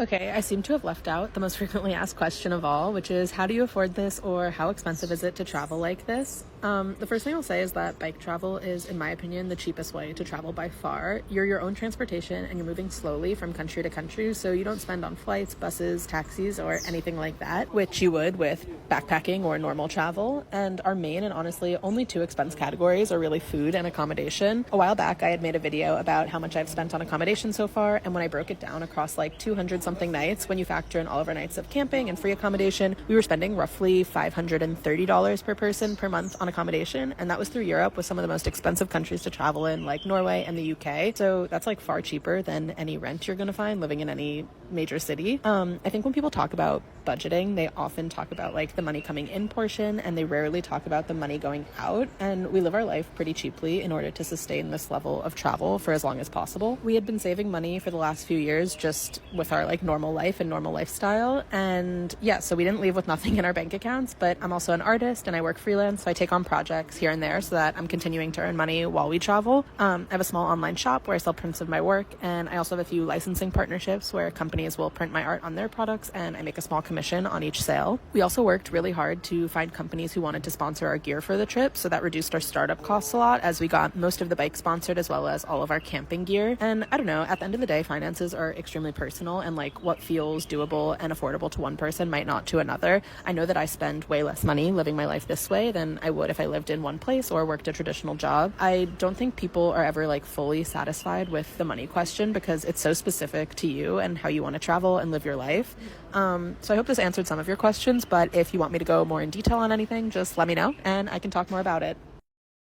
Okay, I seem to have left out the most frequently asked question of all, which is how do you afford this or how expensive is it to travel like this? The first thing I'll say is that bike travel is, in my opinion, the cheapest way to travel by far. You're your own transportation and you're moving slowly from country to country, so you don't spend on flights, buses, taxis, or anything like that, which you would with backpacking or normal travel. And our main and honestly only two expense categories are really food and accommodation. A while back, I had made a video about how much I've spent on accommodation so far, and when I broke it down across like 200 something nights, when you factor in all of our nights of camping and free accommodation, we were spending roughly $530 per person per month on accommodation, and that was through Europe with some of the most expensive countries to travel in, like Norway and the UK. So that's like far cheaper than any rent you're going to find living in any major city. I think when people talk about budgeting, they often talk about like the money coming in portion, and they rarely talk about the money going out. And we live our life pretty cheaply in order to sustain this level of travel for as long as possible. We had been saving money for the last few years just with our like normal life and normal lifestyle. And yeah, so we didn't leave with nothing in our bank accounts, but I'm also an artist and I work freelance. So I take on projects here and there so that I'm continuing to earn money while we travel. I have a small online shop where I sell prints of my work. And I also have a few licensing partnerships where companies will print my art on their products and I make a small commission on each sale. We also worked really hard to find companies who wanted to sponsor our gear for the trip. So that reduced our startup costs a lot as we got most of the bike sponsored as well as all of our camping gear. And I don't know, at the end of the day, finances are extremely personal, and like what feels doable and affordable to one person might not to another. I know that I spend way less money living my life this way than I would if I lived in one place or worked a traditional job. I don't think people are ever like fully satisfied with the money question because it's so specific to you and how you want to travel and live your life. So I hope this answered some of your questions, but if you want me to go more in detail on anything, just let me know and I can talk more about it.